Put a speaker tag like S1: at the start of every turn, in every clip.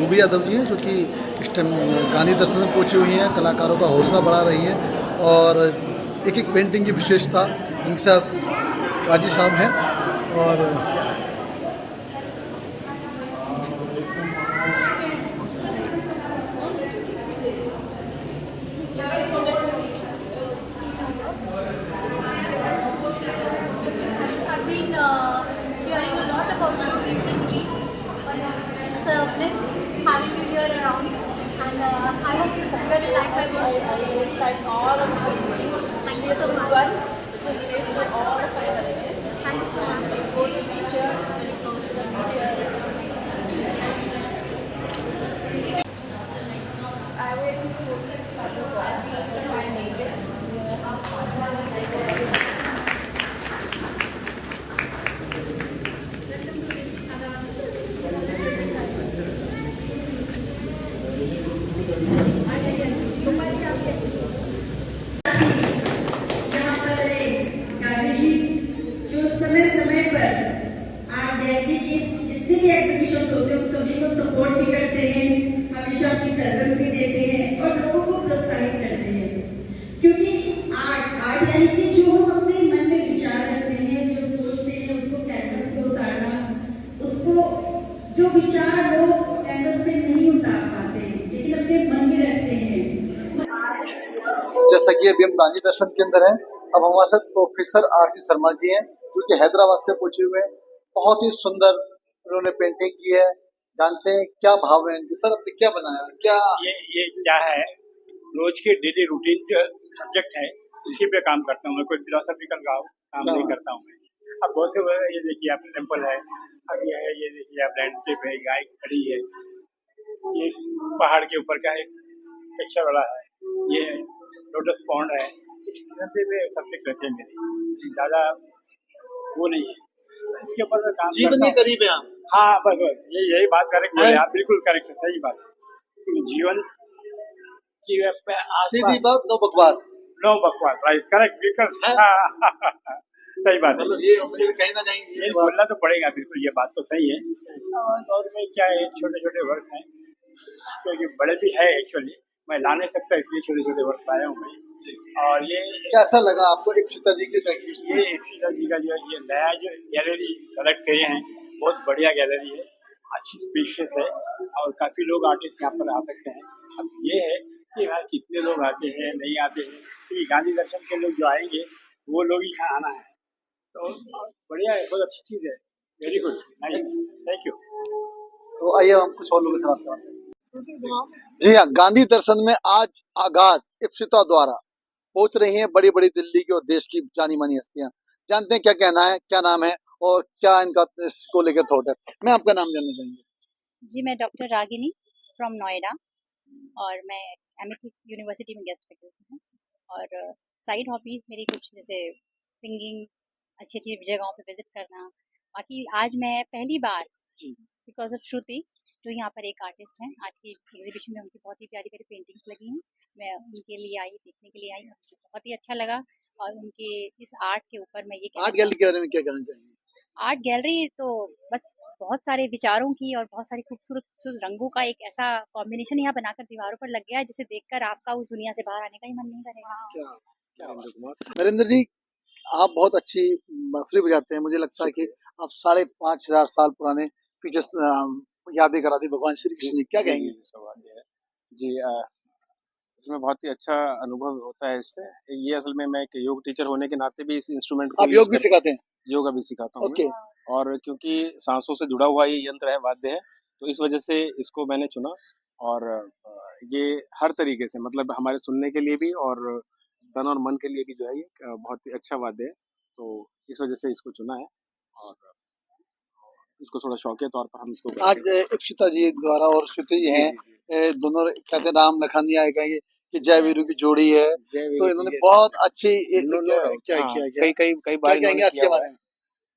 S1: Ruby Yadav ji हैं, जो कि इस टाइम गांधी दर्शन में पहुंची हुई हैं, कलाकारों का हौसला बढ़ा रही हैं। और एक एक पेंटिंग की विशेषता इनके साथ काजी साहब हैं। और
S2: I've been hearing a lot about you recently. It's a bliss having you here around, and I hope you really like my work.
S3: I like all of the things,
S2: Thank you so
S3: this
S2: much.
S3: one, which is related to all the five elements.
S2: Thank you so much.
S3: It goes to nature, it's very close to the nature. I was to find nature.
S4: यहाँ पर गांधी जी जो समय समय पर art gallery की जितने भी exhibition होते हैं उन सभी को सपोर्ट भी करते हैं, हमेशा अपनी प्रेजेंस भी देते हैं और लोगों को प्रोत्साहित करते हैं। क्योंकि आर्ट यानी कि जो हम अपने मन में विचार रखते हैं, जो सोचते हैं, उसको कैनवस पे उतारना, उसको जो विचार लोग कैनवस पे नहीं उतार पाते लेकिन अपने मन में रखते हैं।
S1: जैसा कि अभी हम गांधी दर्शन के अंदर हैं, अब हमारे साथ प्रोफेसर आर.सी. शर्मा जी हैं, जो कि हैदराबाद से पहुंचे हुए हैं। बहुत ही सुंदर उन्होंने पेंटिंग की है। जानते हैं क्या भाव है इनके। सर, आपने क्या बनाया, क्या
S5: ये क्या है, रोज के डेली रूटीन जो सब्जेक्ट है उसी पे काम करता हूँ मैं। कोई फिलोसॉफिकल काम नहीं करता हूँ मैं। अब बहुत से ये देखिए आप टेम्पल है, अब ये है, ये देखिए आप लैंडस्केप है, गाय खड़ी है, ये पहाड़ के ऊपर का एक टेक्सचर वाला है, ये लोटस पॉन्ड है। इस तरह से सब्जेक्ट रहते हैं मेरे, ज्यादा वो नहीं है। इसके ऊपर मैं काम
S1: जीवन के
S5: करता हूँ।
S1: करीब है आप?
S5: हाँ बस यही बात करेक्ट है आप, बिल्कुल करेक्ट है, सही बात है। जीवन की
S1: सीधी बात, नो बकवास।
S5: नो बकवास, राइट, करेक्ट, बिल्कुल सही बात है।
S1: मतलब ये मुझे कहीं ना कहीं
S5: ये बोलना तो पड़ेगा, बिल्कुल ये बात तो सही है। और दौर में क्या है, छोटे छोटे वर्ड्स हैं, क्योंकि बड़े भी है एक्चुअली, मैं ला नहीं सकता इसलिए छोटे छोटे वर्ड्स लाया हूँ मैं। और ये
S1: कैसा लगा आपको इप्सिता जी के संगीत?
S5: ये इप्सिता जी का जो ये नया जो गैलरी सेलेक्ट किए हैं, बहुत बढ़िया गैलरी है, अच्छी स्पेशियस है और काफी लोग आर्टिस्ट यहाँ पर आ सकते हैं। अब ये है कि यहाँ कितने लोग आते हैं नहीं आते हैं, क्योंकि गांधी दर्शन के लोग जो आएंगे वो लोग यहाँ आना है, तो बढ़िया है, बहुत अच्छी चीज है, very good, nice, thank you.
S1: तो आइए हम कुछ और लोगों से बात करते हैं। जी हाँ, गांधी दर्शन में आज आगाज इप्सिता द्वारा पहुंच रही हैं बड़ी बड़ी दिल्ली की और देश की जानी मानी हस्तियां। जानते हैं क्या कहना है, क्या नाम है और क्या इनका इसको लेकर थॉट है। मैं आपका नाम जानना चाहूंगी।
S6: जी, मैं डॉक्टर रागिनी फ्रॉम नोएडा और मैं एमिटी यूनिवर्सिटी में गेस्ट फैकल्टी हूँ। और साइड हॉबीज़ मेरी कुछ जैसे सिंगिंग, अच्छी-अच्छी जगहों पे विज़िट करना। बाकी आज मैं पहली बार बिकॉज़ ऑफ श्रुति, जो यहाँ पर एक आर्टिस्ट हैं, आज की एग्ज़िबिशन में उनकी बहुत ही प्यारी-प्यारी पेंटिंग्स लगी हैं। मैं उनके लिए आई, देखने के लिए आई, मुझे बहुत ही अच्छा लगा। और उनके इस आर्ट के ऊपर मैं ये कहना
S1: आर्ट गैलरी के बारे में क्या कहना चाहेंगे?
S6: आर्ट गैलरी तो बस बहुत सारे विचारों की और बहुत सारी खूबसूरत रंगों का एक ऐसा कॉम्बिनेशन यहाँ बनाकर दीवारों पर लग गया है जिसे देखकर आपका उस दुनिया से बाहर आने का ही मन नहीं करेगा।
S1: क्या क्या नरेंद्र जी, आप बहुत अच्छी बांसुरी बजाते हैं। मुझे लगता है कि आप 5,500 साल पुराने पीछे यादें करा दी भगवान श्री कृष्ण ने। क्या कहेंगे?
S7: सवाल ये है जी, इसमें बहुत ही अच्छा अनुभव होता है इससे। ये असल में मैं एक योग टीचर होने के नाते भी इस इंस्ट्रूमेंट को
S1: आप योग भी सिखाते हैं?
S7: योगा भी सिखाता हूँ
S1: ओके।
S7: मैं। और क्योंकि सांसों से जुड़ा हुआ ये यंत्र है, वाद्य है, तो इस वजह से इसको मैंने चुना। और ये हर तरीके से मतलब हमारे सुनने के लिए भी और तन और मन के लिए भी जो है ये बहुत ही अच्छा वाद्य है, तो इस वजह से इसको चुना है। और इसको थोड़ा शौकिया तौर पर हम इसको
S1: आज इप्सिता जी द्वारा और श्रुति जी हैं, दोनों कहते हैं राम लखन नहीं आएगा, ये कि जय वीरू की जोड़ी है, तो इन्होंने बहुत अच्छी क्या
S7: हाँ,
S1: किया
S7: कई कई कई बार
S1: क्या कहेंगे आज के बारे में?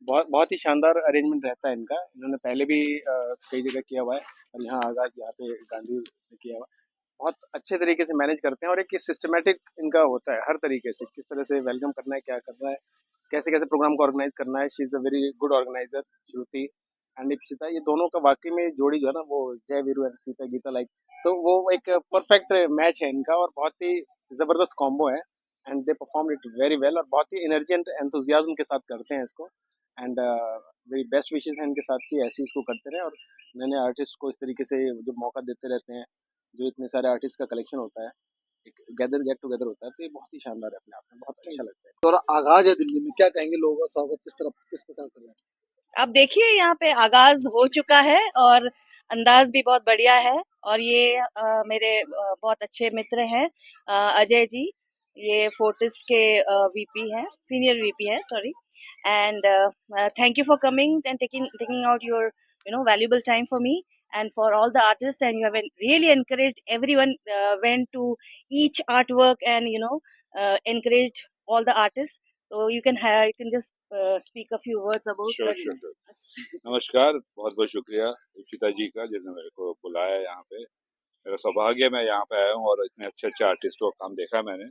S7: बहुत बहुत ही शानदार अरेंजमेंट रहता है इनका। इन्होंने पहले भी कई जगह किया हुआ है और यहाँ आगाज यहाँ पे गांधी में किया हुआ है। बहुत अच्छे तरीके से मैनेज करते हैं और एक सिस्टमेटिक इनका होता है हर तरीके से, किस तरह से वेलकम करना है, क्या करना है, कैसे कैसे प्रोग्राम को ऑर्गेनाइज करना है। She is a very good organiser Shruti. And Ipsita, ये दोनों का वाकई में जोड़ी जो है ना, वो जय वीरू एंड सीता गीता लाइक, तो वो एक परफेक्ट मैच है इनका और बहुत ही जबरदस्त कॉम्बो है। And they perform it very well और बहुत ही एनर्जी एंड एंथुजियाज्म के साथ करते हैं इसको। एंड मेरी बेस्ट विशेस हैं इनके साथ कि ऐसे ही इसको करते रहे और नए नए आर्टिस्ट को इस तरीके से जो मौका देते रहते हैं, जो इतने सारे आर्टिस्ट का कलेक्शन होता है, एक गेट टुगेदर होता है, तो ये बहुत ही शानदार है अपने आप में, बहुत अच्छा लगता है।
S1: और आगाज है दिल्ली में, क्या कहेंगे लोगों का स्वागत किस प्रकार कर रहे हैं?
S8: अब देखिए यहाँ पे आगाज हो चुका है और अंदाज भी बहुत बढ़िया है और ये मेरे बहुत अच्छे मित्र हैं अजय जी, ये फोर्टिस के वीपी है, सीनियर वीपी है, sorry. And thank you for coming and taking out your valuable time for me and for all the artists, and you have really encouraged everyone, went to each artwork and encouraged all the artists. So you can just speak a few words about
S9: sure
S8: that.
S9: Sure नमस्कार, बहुत बहुत शुक्रिया इप्सिता जी का जिसने मेरे को बुलाया है यहाँ पे। मेरा सौभाग्य मैं यहाँ पे आया हूँ और इतने अच्छे अच्छे आर्टिस्टों का काम देखा है मैंने।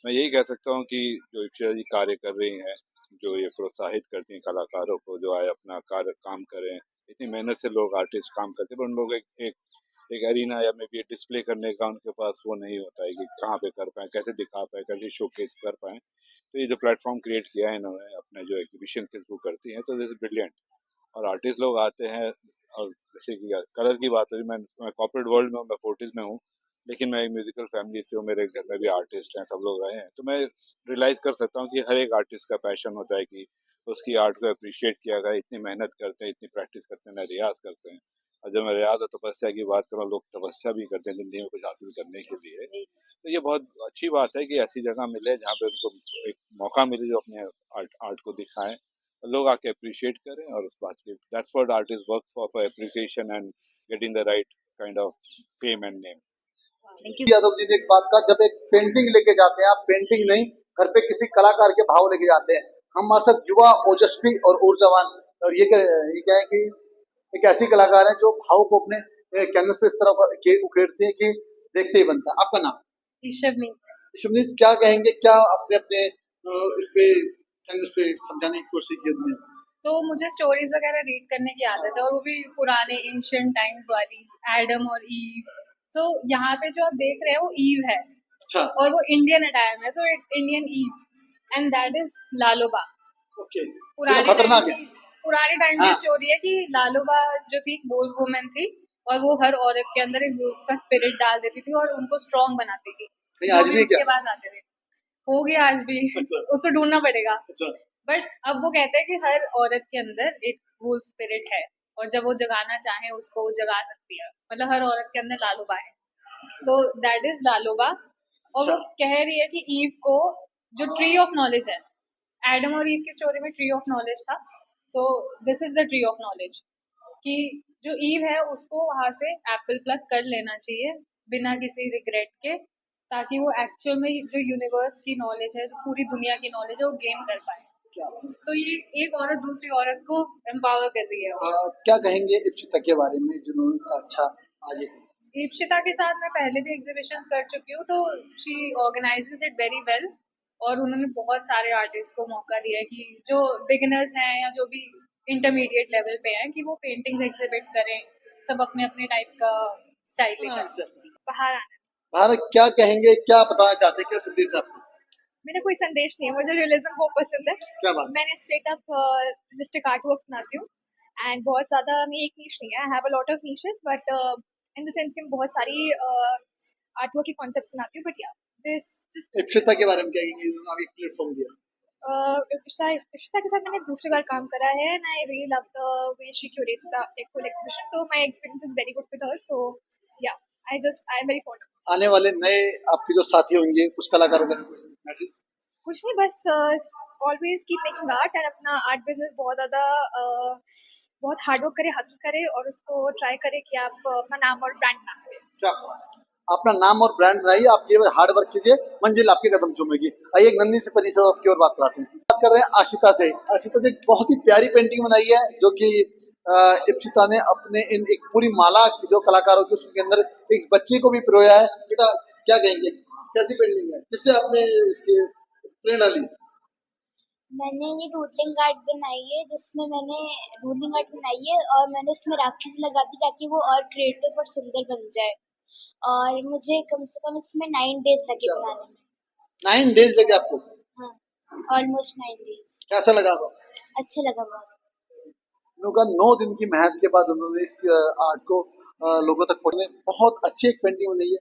S9: मैं यही कह सकता हूँ कि जो इप्सिता जी कार्य कर रही हैं, जो ये प्रोत्साहित करती हैं कलाकारों को जो आए अपना कार्य काम करें, इतनी मेहनत से लोग आर्टिस्ट काम करते हैं, पर उन लोग एक एरिना या मे बी डिस्प्ले करने का उनके पास वो नहीं होता है कि कहाँ पे कर पाए, कैसे दिखा पाए, कैसे शोकेस कर पाए। तो ये जो प्लेटफॉर्म क्रिएट किया है इन्होंने अपने जो एग्जीबिशन के थ्रू करती हैं, तो दिस इज ब्रिलियंट। और आर्टिस्ट लोग आते हैं और जैसे कि कलर की बात हुई, मैं कॉर्पोरेट वर्ल्ड में हूँ, मैं फोर्टिस में हूँ, लेकिन मैं एक म्यूजिकल फैमिली से हूँ, मेरे घर में भी आर्टिस्ट हैं, सब लोग रहे हैं, तो मैं रियलाइज कर सकता हूँ कि हर एक आर्टिस्ट का पैशन होता है कि उसकी आर्ट को अप्रिशिएट किया जाए। इतनी मेहनत करते हैं, इतनी प्रैक्टिस करते हैं, रियाज करते हैं। और जब मैं रियाज और तपस्या की बात करूँ, लोग तपस्या भी करते हैं जिंदगी में कुछ हासिल करने के लिए। तो ये बहुत अच्छी बात है कि ऐसी जगह मिले जहाँ पे उनको एक मौका मिले जो अपने आर्ट को दिखाएं, लोग आके अप्रिशिएट करें और उस बात की that's what art is work for appreciation and getting the right kind of fame and name.
S1: Yadav ji ने एक बात कहा, जब एक पेंटिंग लेके जाते हैं, आप पेंटिंग नहीं, घर पे किसी कलाकार के भाव लेके जाते हैं। हमारे साथ युवा, ओजस्वी और ऊर्जावान, और ये क्या है कि एक ऐसी कलाकार है जो भाव को अपने कैनवस पे इस तरह उकेरते हैं कि देखते ही बनता है। आपका नाम? ईशवनीत, क्या कहेंगे, क्या अपने अपने इस पे कैनवस पे समझाने की कोशिश की तुमने?
S10: तो मुझे स्टोरीज वगैरह रीड करने की आदत है और वो भी पुराने एंशिएंट टाइम्स वाली, एडम और ईव। तो यहाँ पे जो आप देख रहे हैं वो ईव है।
S1: अच्छा।
S10: और वो इंडियन अटायर में, so it's Indian eve and that is लालोबा।
S1: ओके।
S10: पुराने टाइम की स्टोरी है कि लालोबा जो थी वुल्फ वुमन थी और वो हर औरत के अंदर एक वुल्फ का स्पिरिट डाल देती थी और उनको स्ट्रॉन्ग बनाती थी।
S1: आज भी
S10: उसके पास आते थे, हो गया आज भी।
S1: अच्छा।
S10: उसको ढूंढना पड़ेगा।
S1: अच्छा।
S10: बट अब वो कहते हैं कि हर औरत के अंदर एक वुल्फ स्पिरिट है और जब वो जगाना चाहे उसको वो जगा सकती है। मतलब हर औरत के अंदर लालोबा है, तो दैट इज लालोबा। और वो कह रही है कि ईव को जो ट्री ऑफ नॉलेज है, एडम और ईव की स्टोरी में ट्री ऑफ नॉलेज था, so this is the tree of knowledge, कि जो ईव है उसको वहां से एप्पल प्लग कर लेना चाहिए बिना किसी रिग्रेट के, ताकि वो एक्चुअल में जो यूनिवर्स की नॉलेज है, जो पूरी दुनिया की नॉलेज है, वो गेन कर पाए। तो ये एक औरत दूसरी औरत को एम्पावर कर रही है।
S1: क्या कहेंगे इप्सिता के बारे में जिन्होंने अच्छा आज?
S10: इप्सिता के साथ मैं पहले भी एग्जीबिशंस कर चुकी हूँ, तो she organises it very well और उन्होंने बहुत सारे आर्टिस्ट को मौका दिया है कि जो बिगिनर्स हैं या जो भी इंटरमीडिएट लेवल पे हैं कि वो पेंटिंग्स एग्जिबिट करें, सब अपने अपने टाइप का स्टाइल लेकर। बाहर आना।
S1: बाहर क्या कहेंगे, क्या बताना चाहते हैं, क्या संदेश आपको?
S2: मेरा कोई संदेश नहीं है, मुझे रियलिज्म बहुत पसंद है।
S1: क्या बात?
S2: मैंने straight up realistic art works बनाती हूँ एंड बहुत ज़्यादा मेरी एक नीश नहीं है, I have a lot of niches, but in the sense कि मैं बहुत सारी आर्ट वर्क की कॉन्सेप्ट्स बनाती हूँ। बट या दिस जस्ट
S1: इप्सिता के बारे में क्या कहेंगे, अभी प्लेटफॉर्म दिया?
S2: इप्सिता के साथ मैंने दूसरी बार काम करा है and I really love the way she curates the full exhibition, तो my experience is very good with her, so yeah I am very fond.
S1: आने वाले नए आपके जो साथी होंगे कुछ कलाकारों का कुछ मैसेज?
S2: कुछ नहीं, बस always keep making art and अपना आर्ट बिजनेस बहुत हार्ड वर्क करे, हासिल करे और उसको ट्राई करे कि आप अपना नाम और ब्रांड बना सके।
S1: क्या अपना नाम और ब्रांड बनाइए, आप ये हार्ड वर्क कीजिए, मंजिल आपके कदम चूमेगी। आइए एक नन्ही सी परिचय आपकी और बात कराते हैं। बात कर रहे हैं आशिता से। आशिता ने एक बहुत ही प्यारी पेंटिंग बनाई है जो कि इप्सिता ने अपने इन एक पूरी माला जो कलाकारों की उसके अंदर एक बच्चे को भी पिरोया है। बेटा क्या कहेंगे, कैसी पेंटिंग है, किससे आपने इसकी प्रेरणा ली?
S2: मैंने ये डूडलिंग आर्ट बनाई है जिसमें मैंने डूडलिंग आर्ट बनाई है और मैंने उसमें राखी से लगा दी ताकि वो और क्रिएटिव और सुंदर बन जाए। और मुझे कम से कम इसमें 9 डेज लगे
S1: क्या
S2: बनाने में।
S1: 9 डेज लगे आपको?
S2: हाँ, ऑलमोस्ट 9 डेज।
S1: कैसा लगा आपको?
S2: अच्छा लगा बहुत।
S1: इन लोगों का 9 दिन की मेहनत के बाद उन्होंने इस आर्ट को लोगों तक पहुंचने बहुत अच्छी एक पेंटिंग बनाई है।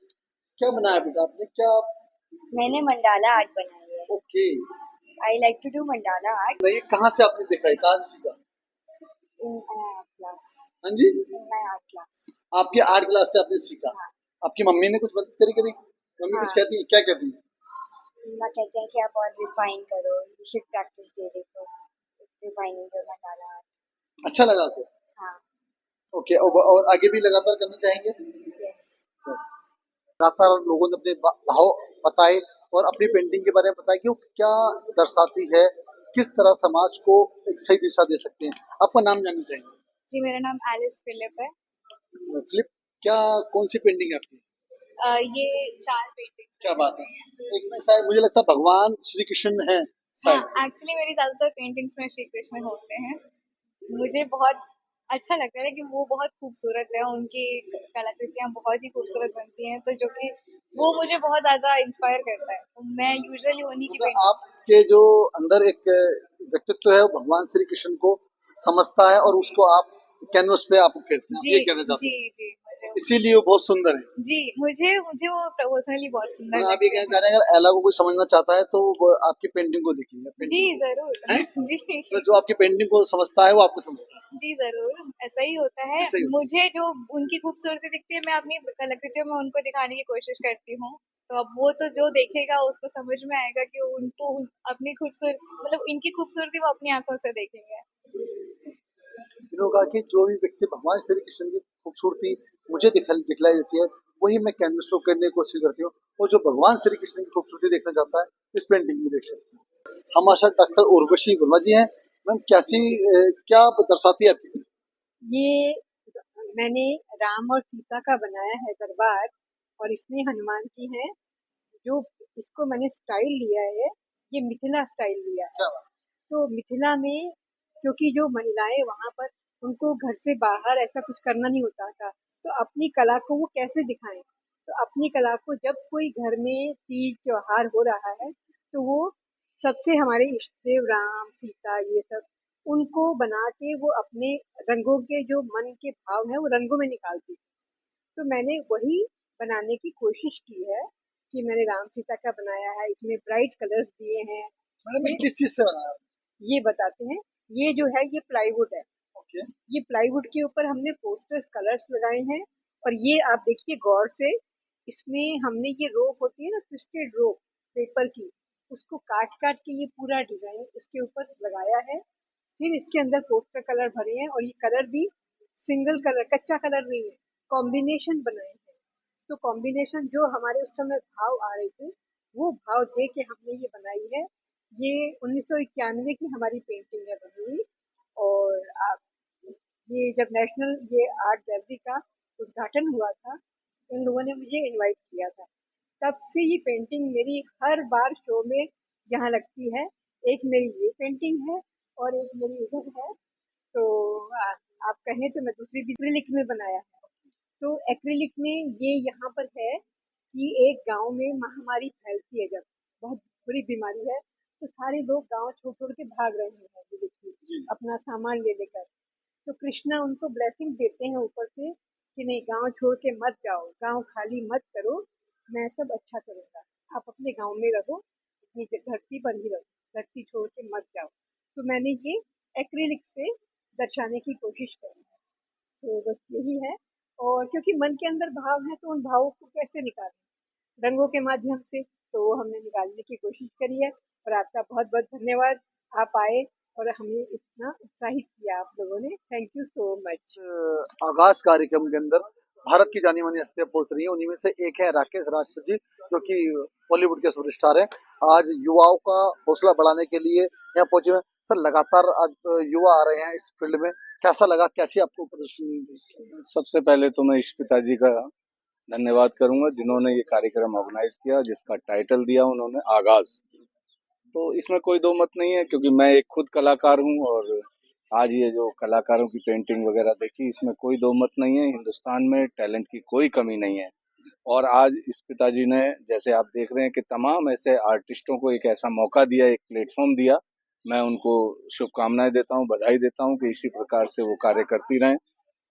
S1: क्या बनाया बेटा आपने? क्या?
S6: मैंने मंडाला आर्ट बनाई है।
S1: Okay.
S6: I like to do mandala art
S1: नहीं, कहाँ से आपने देखा है? कहाँ से सीखा?
S6: In art class.
S1: हाँ जी,
S6: इन माय आर्ट क्लास।
S1: आपकी आर्ट क्लास से आपने सीखा?
S6: हाँ।
S1: आपकी मम्मी ने कुछ मदद करी कभी? मम्मी कुछ
S6: हाँ।
S1: कहती है? क्या कहती है?
S6: मम्मा कहते हैं कि आप और रिफाइन करो, you should practice daily for refining your mandala art.
S1: अच्छा लगा आपको?
S6: हाँ।
S1: ओके, और आगे भी लगातार करना चाहेंगे?
S6: यस।
S1: बस लगातार लोगों ने अपने भाव बताए और अपनी पेंटिंग के बारे में बताया कि वो क्या दर्शाती है, किस तरह समाज को एक सही दिशा दे सकते हैं। आपका नाम जानना चाहेंगे?
S6: जी, मेरा नाम एलिस फिलिप है।
S1: फिलिप, क्या कौन सी पेंटिंग है आपकी?
S6: ये 4 पेंटिंग्स।
S1: क्या बात है! एक में शायद मुझे लगता है भगवान श्री कृष्ण है शायद।
S6: हाँ, एक्चुअली मेरी ज़्यादातर पेंटिंग्स में श्री कृष्ण होते हैं। मुझे बहुत अच्छा लगता है कि वो बहुत खूबसूरत है, उनकी कलाकृतियाँ बहुत ही खूबसूरत बनती हैं, तो जो कि वो मुझे बहुत ज़्यादा इंस्पायर करता है। तो मैं यूजुअली उन्हीं की
S1: मतलब
S6: पेंटिंग।
S1: आपके जो अंदर एक व्यक्तित्व है वो भगवान श्री कृष्ण को समझता है और उसको आप कैनवस पे आप कहते हैं, आप
S6: जी,
S1: ये कहना चाहते
S6: जी,
S1: हैं।
S6: जी, मुझे
S1: इसीलिए वो बहुत सुंदर है।
S6: जी, मुझे वो पर्सनली बहुत सुंदर
S1: मतलब आप ये
S6: लगते
S1: कहना
S6: हैं।
S1: चाह रहे हैं अगर एला को कोई समझना चाहता है तो वो आपकी पेंटिंग को देखेगा,
S6: जी,
S1: पेंटिंग को।
S6: ज़रूर।
S1: हैं?
S6: जी।
S1: तो जो आपकी पेंटिंग को समझता है वो आपको समझता है।
S6: जी, ज़रूर, ऐसा ही होता है।
S1: ऐसा ही होता
S6: मुझे जो उनकी खूबसूरती दिखती है, मैं अपनी कलाकृतियों में उनको दिखाने की कोशिश करती हूँ। तो अब वो तो जो देखेगा उसको समझ में आएगा कि उनको अपनी मतलब इनकी खूबसूरती वो अपनी आँखों से देखेंगे।
S1: है। इन्होंने कहा कि जो भी व्यक्ति भगवान श्री कृष्ण की खूबसूरती मुझे दिखलाई देती है वही मैं कैनवस पे करने की कोशिश करती हूँ और जो भगवान श्री कृष्ण की खूबसूरती देखना चाहता है इस पेंटिंग में देख सकते हैं। हमारे साथ डॉक्टर उर्वशी वर्मा जी हैं। मैम कैसी क्या दर्शाती है आपकी?
S11: ये मैंने राम और सीता का बनाया है दरबार और इसमें हनुमान जी हैं। जो इसको मैंने स्टाइल लिया है, ये मिथिला स्टाइल लिया है।
S1: क्या बात?
S11: तो मिथिला में क्योंकि जो महिलाएं वहां पर उनको घर से बाहर ऐसा कुछ करना नहीं होता था, तो अपनी कला को वो कैसे दिखाएं? तो अपनी कला को जब कोई घर में तीज त्योहार हो रहा है तो वो सबसे हमारे इष्ट देव राम सीता ये सब उनको बना के वो अपने रंगों के जो मन के भाव है वो रंगों में निकालती है। तो मैंने वही बनाने की कोशिश की है कि मैंने राम सीता का बनाया है, इसमें ब्राइट कलर्स दिए हैं।
S1: मैडम ये
S11: ये
S1: किस चीज से बनाया?
S11: ये बताते हैं, ये जो है ये प्लाईवुड है।
S1: ओके।
S11: ये प्लाईवुड के ऊपर हमने पोस्टर्स कलर्स लगाए हैं और ये आप देखिए गौर से, इसमें हमने ये रोप होती है ना ट्विस्टेड रोप पेपर की, उसको काट काट के ये पूरा डिजाइन इसके ऊपर लगाया है। फिर इसके अंदर पोस्टर कलर भरे हैं और ये कलर भी सिंगल कलर कच्चा कलर नहीं है, कॉम्बिनेशन बनाए हैं। तो कॉम्बिनेशन जो हमारे उस समय भाव आ रहे थे वो भाव दे के हमने ये बनाई है। ये 1991 की हमारी पेंटिंग है बनी हुई। और आप ये जब नेशनल ये आर्ट गैलरी का उद्घाटन हुआ था, इन लोगों ने मुझे इनवाइट किया था। तब से ये पेंटिंग मेरी हर बार शो में यहाँ लगती है। एक मेरी ये पेंटिंग है और एक मेरी उधर है। तो आ, आप कहें तो मैं दूसरी भी एक्रिलिक में बनाया है। तो एक्रिलिक में ये यहाँ पर है कि एक गांव में महामारी फैलती है, जब बहुत बुरी बीमारी है तो सारे लोग गांव छोड़ छोड़ के भाग रहे हैं, ये देखिए अपना सामान ले लेकर। तो कृष्णा उनको ब्लेसिंग देते हैं ऊपर से कि नहीं गांव छोड़ के मत जाओ, गांव खाली मत करो, मैं सब अच्छा करूंगा, आप अपने गांव में रहो, अपनी धरती पर ही रहो, धरती छोड़ के मत जाओ। तो मैंने ये एक्रिलिक से दर्शाने की कोशिश करी है। तो बस यही है। और क्योंकि मन के अंदर भाव है तो उन भावों को कैसे निकालें रंगों के माध्यम से, तो वो हमने निकालने की कोशिश करी है। और आपका बहुत बहुत धन्यवाद, आप आए और हमें इतना उत्साहित किया आप लोगों ने, थैंक यू सो मच।
S1: आगाज कार्यक्रम के अंदर भारत की जानी मानी हस्तियां पहुंच रही हैं। उन्हीं में से एक है राकेश राजपूत जी जो कि बॉलीवुड के सुपरस्टार हैं। आज युवाओं का हौसला बढ़ाने के लिए यहाँ पहुंचे हुए हैं। सर लगातार आज युवा आ रहे हैं इस फील्ड में, कैसा लगा? कैसी आपको प्रदर्शनी?
S12: सबसे पहले तो मैं इस पिताजी का धन्यवाद करूंगा जिन्होंने ये कार्यक्रम ऑर्गेनाइज किया, जिसका टाइटल दिया उन्होंने आगाज। तो इसमें कोई दो मत नहीं है, क्योंकि मैं एक खुद कलाकार हूँ और आज ये जो कलाकारों की पेंटिंग वगैरह देखी, इसमें कोई दो मत नहीं है। हिंदुस्तान में टैलेंट की कोई कमी नहीं है। और आज इस पिताजी ने, जैसे आप देख रहे हैं कि तमाम ऐसे आर्टिस्टों को एक ऐसा मौका दिया, एक प्लेटफॉर्म दिया। मैं उनको शुभकामनाएं देता हूं, बधाई देता हूं कि इसी प्रकार से वो कार्य करती रहें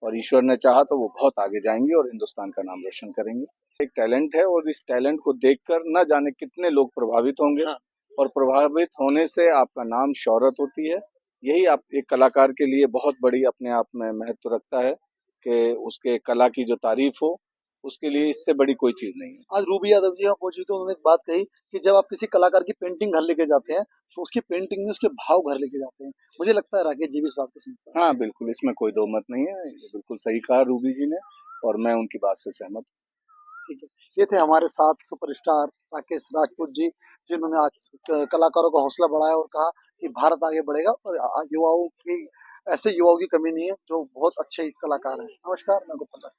S12: और ईश्वर ने चाहा तो वो बहुत आगे जाएंगी और हिंदुस्तान का नाम रोशन करेंगे। एक टैलेंट है और इस टैलेंट को देखकर न जाने कितने लोग प्रभावित होंगे।
S1: हाँ।
S12: और प्रभावित होने से आपका नाम शौहरत होती है। यही आप एक कलाकार के लिए बहुत बड़ी अपने आप में महत्व रखता है कि उसके कला की जो तारीफ हो, उसके लिए इससे बड़ी कोई चीज नहीं है।
S1: आज रूबी यादव जी यहाँ पहुंची तो उन्होंने एक बात कही कि जब आप किसी कलाकार की पेंटिंग घर लेके जाते हैं तो उसकी पेंटिंग में उसके भाव घर लेके जाते हैं। मुझे लगता है राकेश जी भी इस बात को समझते हैं।
S12: हाँ, बिल्कुल, इसमें कोई दो मत नहीं है। ये बिल्कुल सही कहा रूबी जी ने और मैं उनकी बात से सहमत हूँ।
S1: ठीक है, ये थे हमारे साथ सुपरस्टार राकेश राजपूत जी, जिन्होंने आज कलाकारों का हौसला बढ़ाया और कहा कि भारत आगे बढ़ेगा और युवाओं की, ऐसे युवाओं की कमी नहीं है जो बहुत अच्छे कलाकार हैं। नमस्कार, मैं गोपाल।